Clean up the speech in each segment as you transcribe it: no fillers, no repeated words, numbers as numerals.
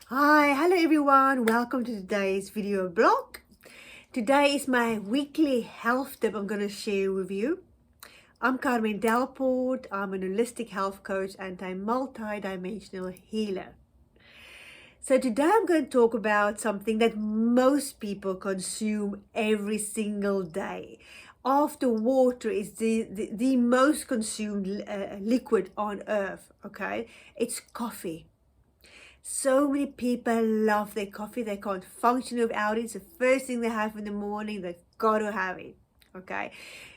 Hi, hello everyone. Welcome to today's video blog. Today is my weekly health tip I'm going to share with you. I'm Carmen. I'm an holistic health coach and a multi-dimensional healer. So today I'm going to talk about something that most people consume every single day. After water is the most consumed liquid on earth, okay? It's coffee. So many people love their coffee. They can't function without it. It's the first thing they have in the morning. They've got to have it. Okay.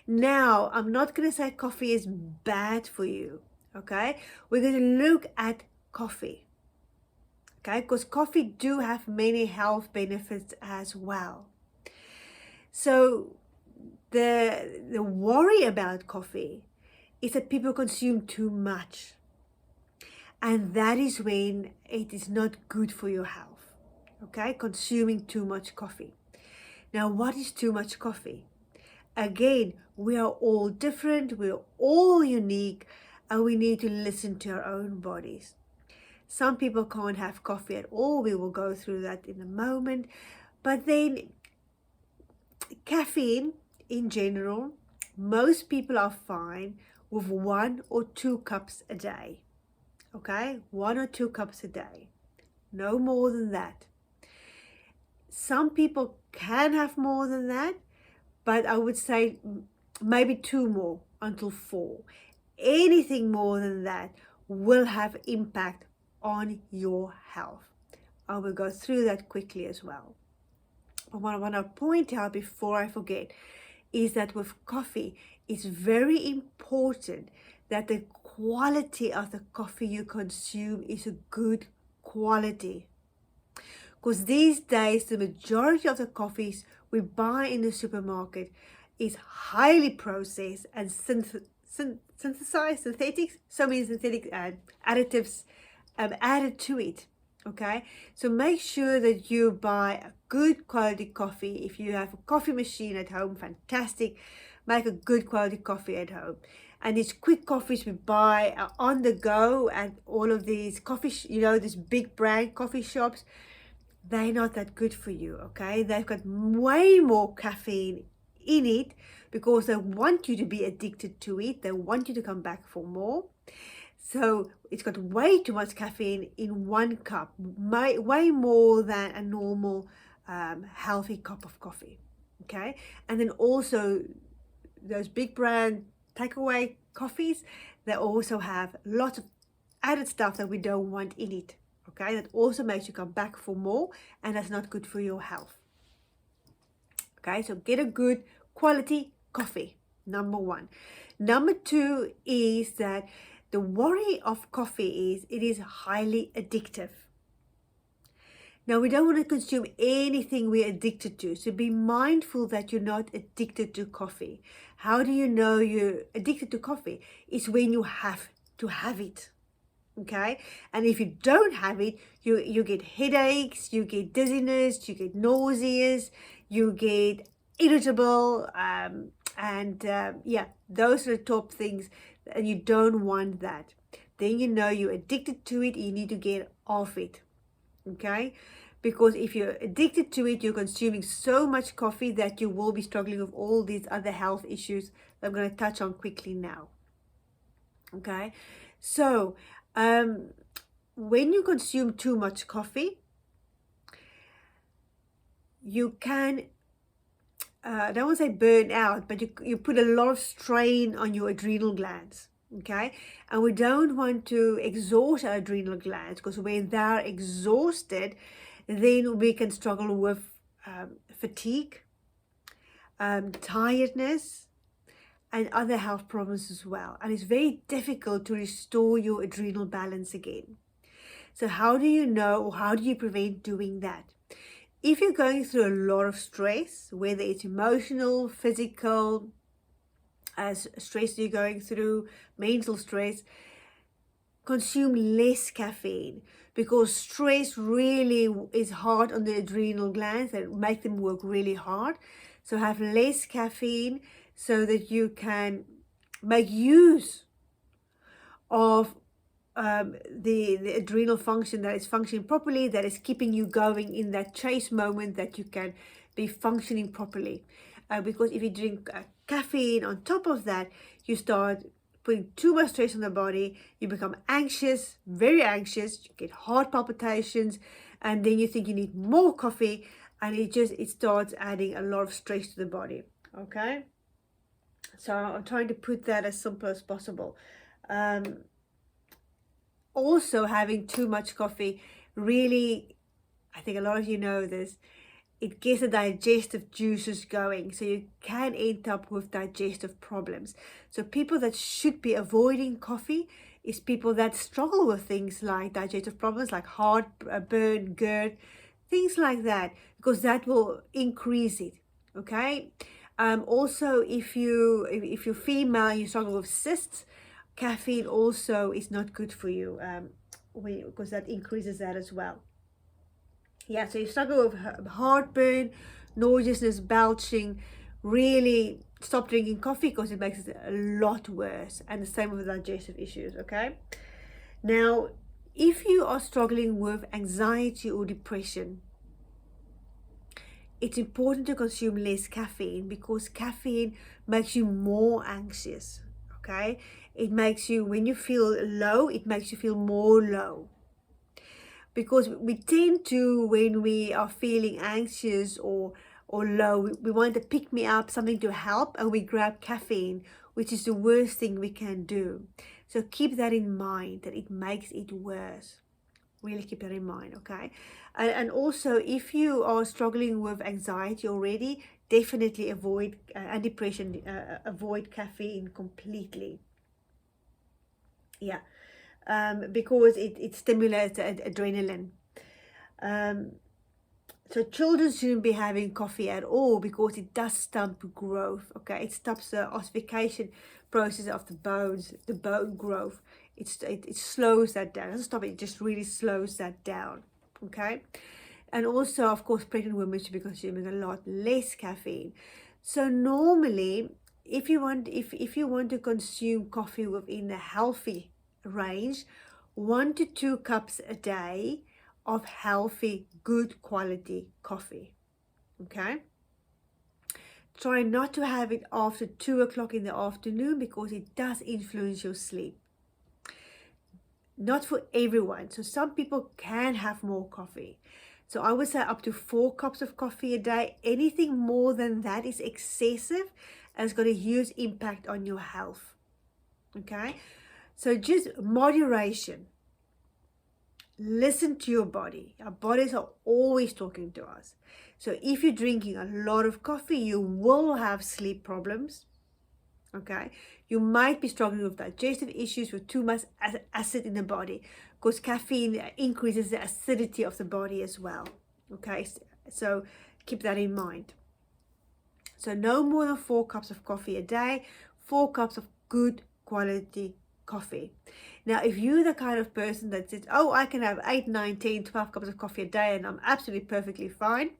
Now, I'm not going to say coffee is bad for you. Okay. We're going to look at coffee. Okay. Because coffee do have many health benefits as well. So the worry about coffee is that people consume too much. And that is when it is not good for your health, okay? Consuming too much coffee. Now, what is too much coffee? Again, we are all different, we're all unique, and we need to listen to our own bodies. Some people can't have coffee at all. We will go through that in a moment. But then, caffeine in general, most people are fine with 1 or 2 cups a day. Okay, 1 or 2 cups a day, no more than that. Some people can have more than that, but I would say maybe 2 more until 4. Anything more than that will have impact on your health. I will go through that quickly as well. But what I want to point out before I forget is that with coffee, it's very important that the quality of the coffee you consume is a good quality. Because these days, the majority of the coffees we buy in the supermarket is highly processed and synthesized, so many synthetic additives added to it. Okay, so make sure that you buy a good quality coffee. If you have a coffee machine at home, fantastic. Make a good quality coffee at home. And these quick coffees we buy are on the go at all of these these big brand coffee shops. They're not that good for you, okay? They've got way more caffeine in it because they want you to be addicted to it. They want you to come back for more. So it's got way too much caffeine in 1 cup, way more than a normal healthy cup of coffee, okay? And then also those big brand takeaway coffees, they also have lots of added stuff that we don't want in it, okay? That also makes you come back for more, and that's not good for your health. Okay, so get a good quality coffee, number 1. Number 2 is that the worry of coffee is it is highly addictive. Now, we don't want to consume anything we're addicted to, so be mindful that you're not addicted to coffee. How do you know you're addicted to coffee? It's when you have to have it, okay? And if you don't have it, you get headaches, you get dizziness, you get nauseous, you get irritable, yeah, those are the top things, and you don't want that. Then you know you're addicted to it, you need to get off it, okay? Because if you're addicted to it, you're consuming so much coffee that you will be struggling with all these other health issues that I'm going to touch on quickly now. Okay, so when you consume too much coffee, you can, I don't want to say burn out, but you put a lot of strain on your adrenal glands. Okay, and we don't want to exhaust our adrenal glands, because when they're exhausted, then we can struggle with fatigue, tiredness, and other health problems as well. And it's very difficult to restore your adrenal balance again. So how do you know, or how do you prevent doing that? If you're going through a lot of stress, whether it's emotional, physical, stress you're going through, mental stress, consume less caffeine, because stress really is hard on the adrenal glands and make them work really hard. So have less caffeine so that you can make use of the adrenal function that is functioning properly, that is keeping you going in that chase moment, that you can be functioning properly. Because if you drink caffeine on top of that, you start putting too much stress on the body, you become anxious, very anxious, you get heart palpitations, and then you think you need more coffee, and it starts adding a lot of stress to the body. Okay, so I'm trying to put that as simple as possible. Also, having too much coffee really, I think a lot of you know this, it gets the digestive juices going, so you can end up with digestive problems. So people that should be avoiding coffee is people that struggle with things like digestive problems, like heartburn, GERD, things like that, because that will increase it. Okay. Also, if you're female, you struggle with cysts, caffeine also is not good for you, because that increases that as well. Yeah, so you struggle with heartburn, nauseousness, belching, really stop drinking coffee, because it makes it a lot worse. And the same with digestive issues. Okay, now if you are struggling with anxiety or depression, it's important to consume less caffeine, because caffeine makes you more anxious. Okay, it makes you, when you feel low, it makes you feel more low. Because we tend to, when we are feeling anxious or low, we want to pick me up, something to help, and we grab caffeine, which is the worst thing we can do. So keep that in mind, that it makes it worse. Really keep that in mind. Okay, and also, if you are struggling with anxiety already, definitely avoid and depression, avoid caffeine completely. Yeah, because it stimulates adrenaline. So children shouldn't be having coffee at all, because it does stunt growth. Okay, it stops the ossification process of the bones, the bone growth. It slows that down. It doesn't stop it, it just really slows that down. Okay, and also, of course, pregnant women should be consuming a lot less caffeine. So normally, if you want to consume coffee within the healthy range, 1 to 2 cups a day of healthy, good quality coffee. Okay, try not to have it after 2 o'clock in the afternoon, because it does influence your sleep. Not for everyone, so some people can have more coffee. So I would say up to 4 cups of coffee a day. Anything more than that is excessive, and it's got a huge impact on your health. Okay, so just moderation. Listen to your body. Our bodies are always talking to us. So if you're drinking a lot of coffee, you will have sleep problems. Okay, you might be struggling with digestive issues, with too much acid in the body, because caffeine increases the acidity of the body as well. Okay, so keep that in mind. So no more than 4 cups of coffee a day, 4 cups of good quality coffee. Now, if you're the kind of person that says, oh, I can have 8, 9, 10, 12 cups of coffee a day and I'm absolutely perfectly fine.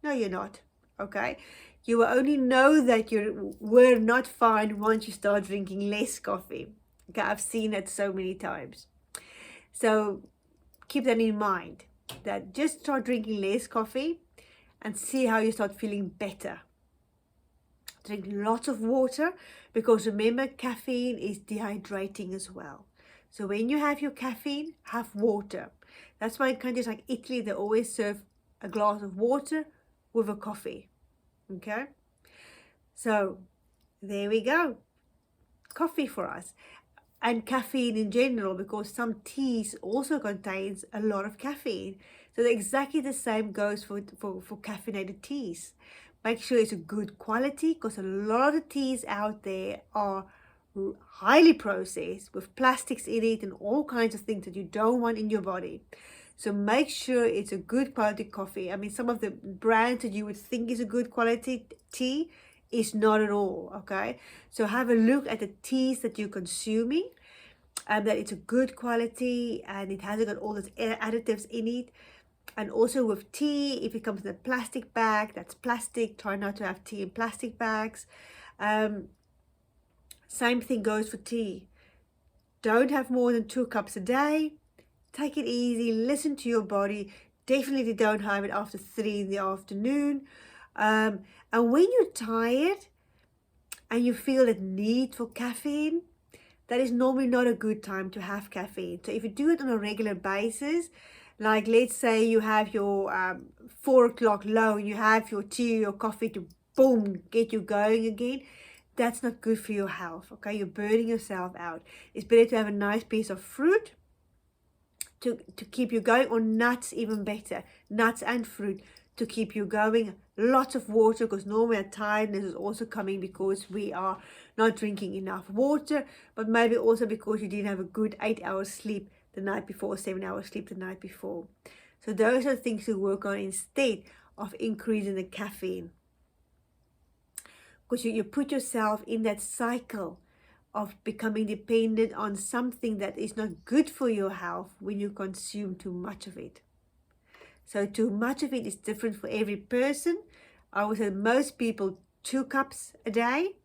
No, you're not. Okay, you will only know that you were not fine once you start drinking less coffee. Okay, I've seen it so many times. So keep that in mind, that just start drinking less coffee and see how you start feeling better. Drink lots of water, because remember, caffeine is dehydrating as well. So when you have your caffeine, have water. That's why in countries like Italy, they always serve a glass of water with a coffee. Okay, so there we go, coffee for us. And caffeine in general, because some teas also contains a lot of caffeine. So exactly the same goes for caffeinated teas. Make sure it's a good quality, because a lot of the teas out there are highly processed with plastics in it and all kinds of things that you don't want in your body. So make sure it's a good quality coffee. I mean, some of the brands that you would think is a good quality tea is not at all. Okay, so have a look at the teas that you're consuming, and that it's a good quality and it hasn't got all those additives in it. And also with tea, if it comes in a plastic bag, that's plastic. Try not to have tea in plastic bags. Same thing goes for tea. Don't have more than 2 cups a day. Take it easy, listen to your body. Definitely don't have it after 3 in the afternoon. And when you're tired and you feel that need for caffeine, that is normally not a good time to have caffeine. So if you do it on a regular basis, like let's say you have your 4 o'clock low and you have your tea or your coffee to boom, get you going again, that's not good for your health, okay? You're burning yourself out. It's better to have a nice piece of fruit to keep you going, or nuts, even better, nuts and fruit to keep you going. Lots of water, because normally our tiredness is also coming because we are not drinking enough water, but maybe also because you didn't have a good 8 hours sleep the night before, 7 hours sleep the night before. So those are things to work on instead of increasing the caffeine, because you put yourself in that cycle of becoming dependent on something that is not good for your health when you consume too much of it. So too much of it is different for every person. I would say most people 2 cups a day.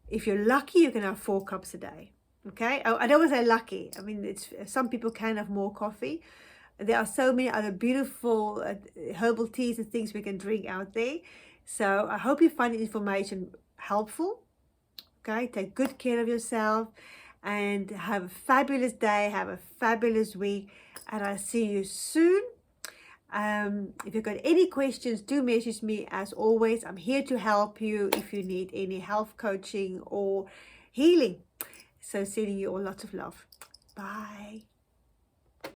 If you're lucky, you can have 4 cups a day. Okay, I don't want to say lucky. I mean, it's some people can have more coffee. There are so many other beautiful herbal teas and things we can drink out there. So I hope you find this information helpful. Okay, take good care of yourself and have a fabulous day, have a fabulous week, and I'll see you soon. If you've got any questions, do message me. As always, I'm here to help you if you need any health coaching or healing. So sending you all lots of love. Bye.